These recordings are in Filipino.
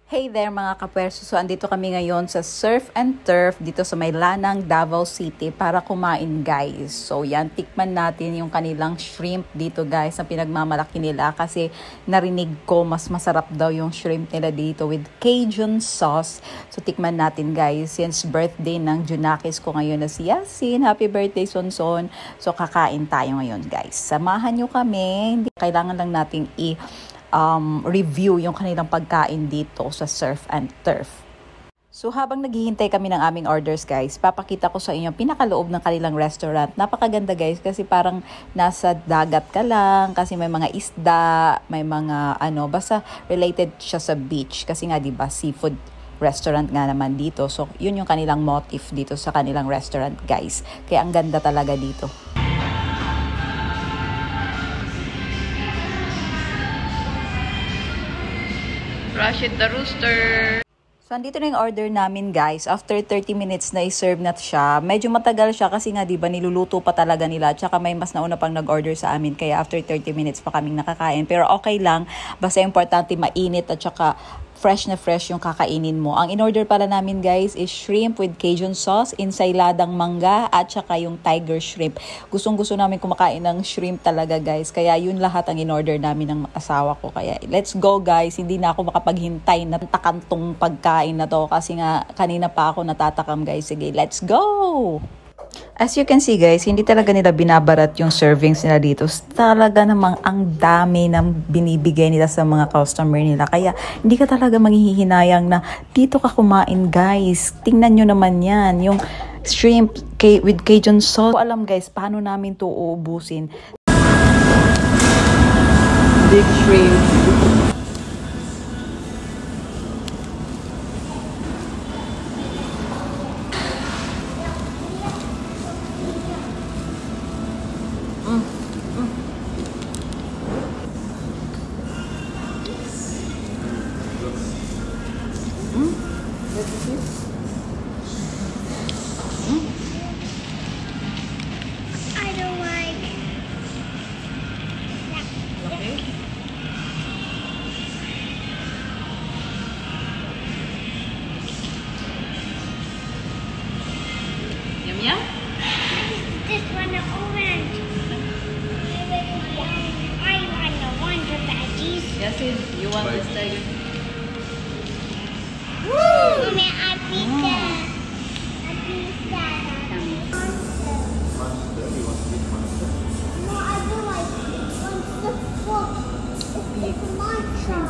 Hey there mga kapwerso. So andito kami ngayon sa Surf and Turf dito sa may Lanang, Davao City para kumain guys. So yan, tikman natin yung kanilang shrimp dito guys na pinagmamalaki nila kasi narinig ko mas masarap daw yung shrimp nila dito with Cajun sauce. So tikman natin guys since birthday ng Junakis ko ngayon na si Yasin. Happy birthday Sonson. So kakain tayo ngayon guys. Samahan nyo kami. Hindi kailangan lang nating review yung kanilang pagkain dito sa Surf and Turf. So habang naghihintay kami ng aming orders guys, papakita ko sa inyo pinakaloob ng kanilang restaurant. Napakaganda guys kasi parang nasa dagat ka lang kasi may mga isda, may mga basta related siya sa beach kasi nga 'di ba seafood restaurant nga naman dito. So yun yung kanilang motif dito sa kanilang restaurant guys. Kaya ang ganda talaga dito. Rashid the Rooster. So, andito na yung order namin guys. After 30 minutes na i-serve na siya. Medyo matagal siya kasi nga diba niluluto pa talaga nila. Tsaka may mas nauna pang nag-order sa amin. Kaya after 30 minutes pa kaming nakakain. Pero okay lang. Basta importante mainit at tsaka fresh na fresh yung kakainin mo. Ang in-order pala namin guys is shrimp with Cajun sauce, ensailadang mangga, at saka yung tiger shrimp. Gustong-gusto namin kumakain ng shrimp talaga guys. Kaya yun lahat ang in-order namin ng asawa ko. Kaya let's go guys. Hindi na ako makapaghintay na takantong pagkain na to. Kasi nga kanina pa ako natatakam guys. Sige, let's go! As you can see guys, hindi talaga nila binabarat yung servings nila dito. Talaga namang ang dami ng binibigay nila sa mga customer nila. Kaya hindi ka talaga manghihinayang na dito ka kumain guys. Tingnan nyo naman yan. Yung shrimp with Cajun sauce. Alam guys, paano namin to uubusin. Big shrimp. Yeah? This one orange. I want the one with veggies. Yasin, you want this tiger? Mommy, I pizza. A pizza. No, I don't like it. It's the book. It's monster.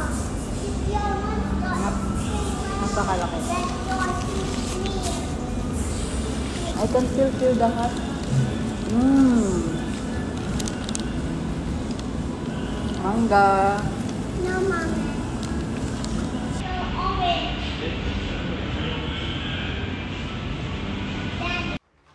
It's your monster. Napakalaki. That's your me. I can still feel the hot. Mangga. No, Mommy. So orange.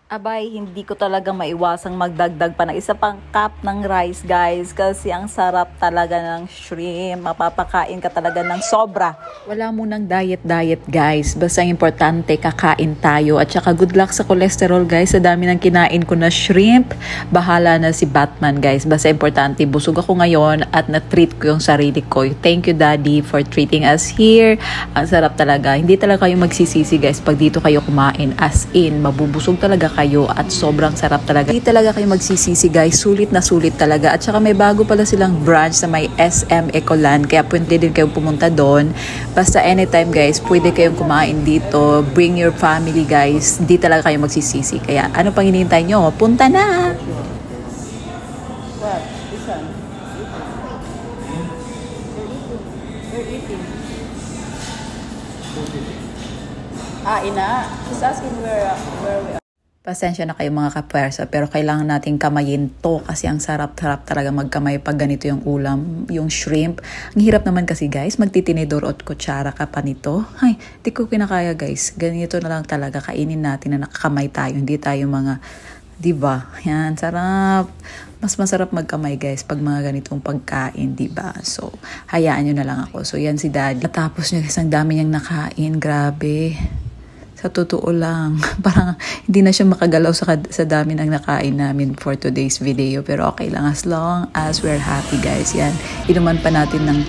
Abay, hindi ko talaga maiwasang magdagdag pa ng isa pang cup ng rice, guys. Kasi ang sarap talaga ng shrimp. Mapapakain ka talaga ng sobra. Wala munang diet, guys. Basta importante, kakain tayo. At saka good luck sa cholesterol, guys. Sa dami ng kinain ko na shrimp, bahala na si Batman, guys. Basta importante, busog ako ngayon at na-treat ko yung sarili ko. Thank you, Daddy, for treating us here. Ang sarap talaga. Hindi talaga kayo magsisisi, guys, pag dito kayo kumain. As in, mabubusog talaga kayo at sobrang sarap talaga. Hindi talaga kayo magsisisi guys, sulit na sulit talaga. At saka may bago pala silang branch sa may SM Ecoland, kaya pwede din kayong pumunta doon. Basta anytime guys, pwede kayong kumain dito. Bring your family guys, hindi talaga kayo magsisisi. Kaya ano pang hinihintay nyo? Punta na! What? This one? You're eating. Ina. He's asking where we are. Pasensya na kayo mga kapwersa, pero kailangan nating kamayin to kasi ang sarap-sarap talaga magkamay pag ganito yung ulam, yung shrimp. Ang hirap naman kasi guys, magtitinidor at kutsara ka pa nito. Ay, di ko kinakaya guys. Ganito na lang talaga, kainin natin na nakakamay tayo, hindi tayo mga, diba? Yan, sarap. Mas masarap magkamay guys pag mga ganitong pagkain, diba? So, hayaan nyo na lang ako. So, yan si Daddy. Tapos nyo guys, ang dami niyang nakain. Grabe. Sa totoo lang, parang hindi na siya makagalaw sa dami ng nakain namin for today's video. Pero okay lang, as long as we're happy guys. Yan, inuman pa natin ng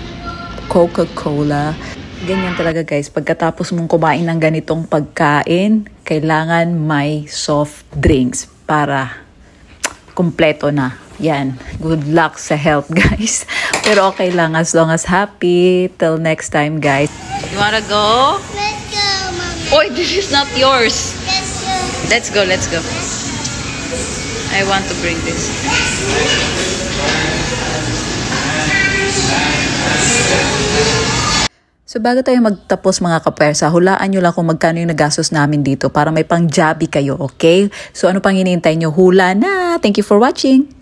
Coca-Cola. Ganyan talaga guys, pagkatapos mong kumain ng ganitong pagkain, kailangan may soft drinks para kumpleto na. Yan, good luck sa health guys. Pero okay lang as long as happy. Till next time guys. You wanna go? Let's go, Mommy. Oh, this is not yours. Let's go. Let's go, let's go. I want to bring this. So bago tayo magtapos mga kapersa, hulaan nyo lang kung magkano yung nagastos namin dito para may pang-jabi kayo, okay? So ano pang hinihintay nyo? Hula na! Thank you for watching!